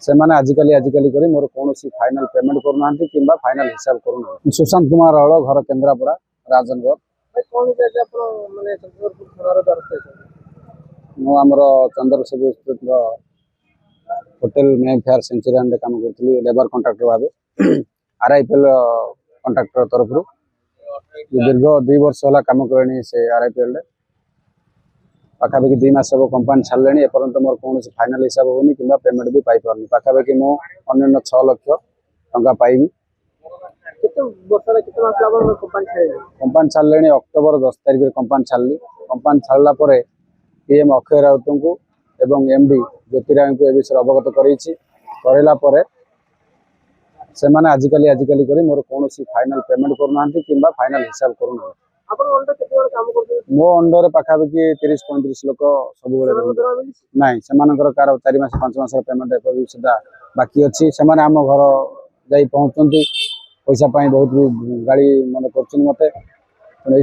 से माने आजिकली करी मोर कौन फाइनाल पेमेंट करना कि फाइनाल हिसाब करना। सुशांत कुमार हल घर केन्द्रापड़ा राजनगर। मुझे चंद्रशेखर स्थित होटेल मे फेयर सेंचुरियन काम करी लेबर कंट्राक्टर भाव RIPL कंट्राक्टर तरफ दीर्घ 2 वर्ष है कम कर RIPL पाखापाखि 2 मास हम कंपानी छाड़े एपर्तंत मोर कौन फाइनाल हिसाब होनी कि पेमेंट भी पाई पारनी। पाखापाखि मु अन्य 6 लाख टंका पाइबी। कंपानी छाड़े अक्टोबर 10 तारिख कंपानी छाड़ी। कंपानी छाड़ला PM अक्षय राउत को एवं MD ज्योतिराय को ए विषय अवगत कराइला से माने आजिकली करी मोर कौन फाइनाल पेमेंट करना कि फाइनाल हिसाब करना। मो अंडर पाखापाखि 30-35 लोक सब ना से कार 4 मास 5 मास पेमेंट सुधा बाकी अच्छी से आम घर जा पहुँचती पैसा बहुत भी गाड़ी मन कर मत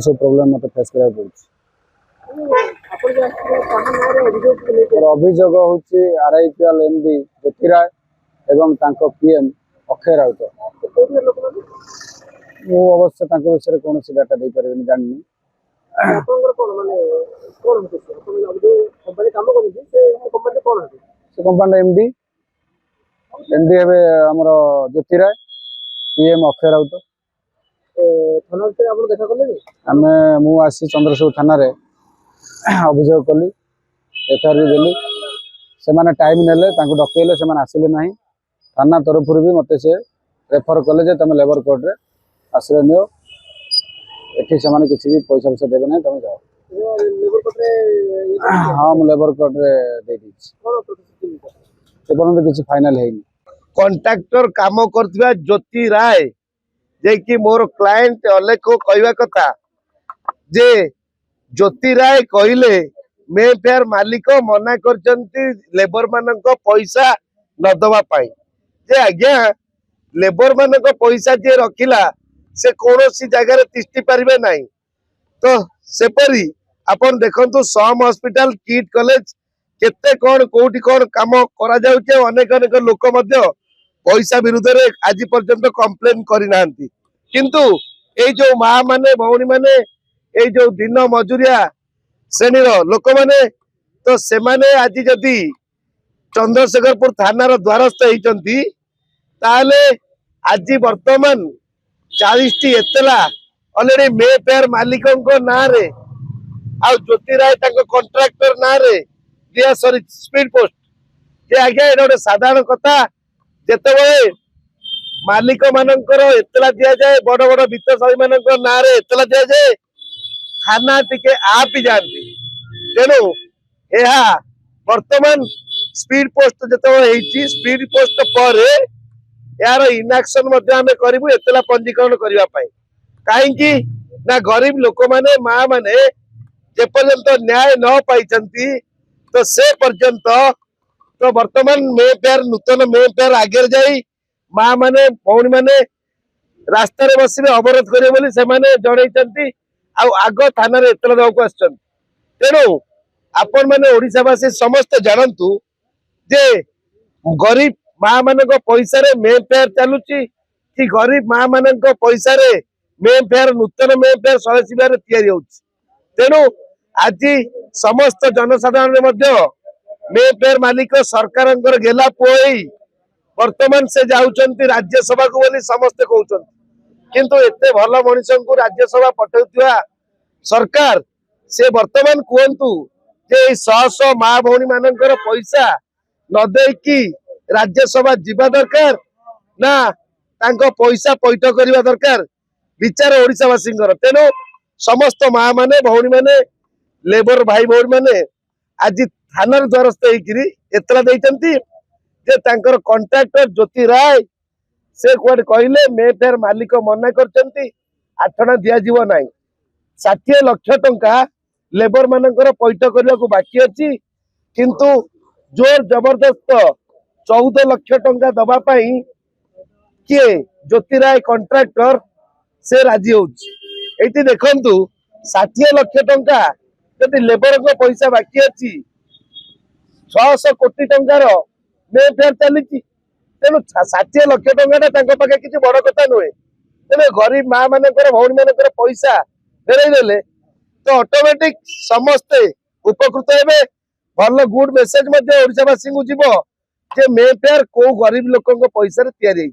सब प्रोब्लेम मत फेस करा अभियोग हूँ RIPL MD ज्योतिराय एवं PM अक्षय राउत। मु अवश्य विषय कौन डाटा दे पारे जानी। कंपानी MD आमर ज्योतिराय PM अक्षय राउत। आम मुझे चंद्रशेखर थाना अभियोग कली FIR भी देली से माने टाइम नेले डकैले से आसिले ना थाना तरफ भी मत से रेफर कले तुम लेबर कोर्ट रे आश्रय नियो एठी से माने किसी भी पैसा पैसा देबे ना तुम जाओ। हाँ मु लेबर कोर्ट रे दे दी किसी फाइनल है कॉन्ट्रैक्टर काम करथिबा ज्योति राय जे कि मोर क्लाइंट अलेख को कहवा कथा जे ज्योति राय कहले मे फेयर मालिक मना करचंती लेबर मानक पैसा न दवा पाई जे आज्ञा लेबर मानक पैसा जे रखिला से कौन सी जगह तिष्टि पारिबे नहीं। तो सेपरी आपण देखंतु सम हॉस्पिटल किट कॉलेज केते कौन कोठी कौन काम करा जाउचे अनेक अनेक लोक मध्य पैसा विरुद्ध रे आज पर्यंत कंप्लेन करि नांती किंतु ए जो मां माने भौणी माने ए जो दिन मजूरिया श्रेणी लोक माने तो से माने आज जदी चंद्रशेखरपुर थानार द्वारस्थ होती ताले आज वर्तमान 40 एतला ऑलरेडी मे फेयर मालिक ना रे आ ज्योति राय कंट्राक्टर ना रे दिया सॉरी स्पीड पोस्ट ये आज्ञा ये गोटे साधारण कथा जिते मालिक मानकर एतला दि जाए बड़ बड़ वित्तशाली मान ना रे एतला दि जाए थाना टिके आपी जाती तेणु यह वर्तमान स्पीड पोस्ट जो स्पीड पोस्ट पर यार इनएक्शन करूँ एतला पंजीकरण करने कहीं ना गरीब लोक माने माँ माने जे पर्यंत न्याय न पाई तो से पर्यंत तो वर्तमान मे फेयर नूतन मे फेयर आगे जाई माँ माने भौणी माने रास्ता रे बसबे अवरोध करेंगे जनई आग थाना एतला देवाक आसछन। तेणु आपण मैंने ओडिशावासी समस्त जानतु जे गरीब माँ मान पैसा रे मे फेयर चलुची कि गरीब माँ मान पैसा रे मे फेयर नूतन मे फेयर शहे शिविर तेणु आज समस्त जनसाधारण मे फेयर मालिक सरकार गेला पुई वर्तमान से जाउचंती राज्यसभा को बोली समस्ते कहउचंती किंतु एते भल मनीष को राज्यसभा पठाउथिबा सरकार से वर्तमान कहतु जे 100 माँ भौणी मानकर पैसा न देकी राज्यसभा जीवा दरकार ना तांको पैसा पैठ करवा दरकार विचार ओडिशावासी तेणु समस्त माँ माने भौणी माने लेबर भाई भौणी माने आज थाना द्वारस्थ होकर एतला देइचंती जे तांकर कॉन्ट्रैक्टर ज्योति राय से कुआडे कहले मे फेयर मालिक मना करचंती आठना दिया जीव नाही 60 लाख टंका लेबर मानकर पैठ करने को बाकी अच्छी किंतु जोर जबरदस्त 14 लाख टंका दबा पाई किए ज्योति राय कॉन्ट्रैक्टर से राजी होती देखंतु 60 लाख टंका जदि लेबर को पैसा बाकी अच्छी 600 कोटी टंकार मे फेयर चली तेणु 60 लक्ष टଙ୍କା किसी बड़ कथा नुहे तेरे गरीब माँ मानकर भौणी मानकर पैसा फेरई देले तो ऑटोमेटिक समस्ते उपकृत हेबे भल गुड मेसेज ओडिशावासी को जीव जे मे फेयर को गरीब लोक पैसा तैयारी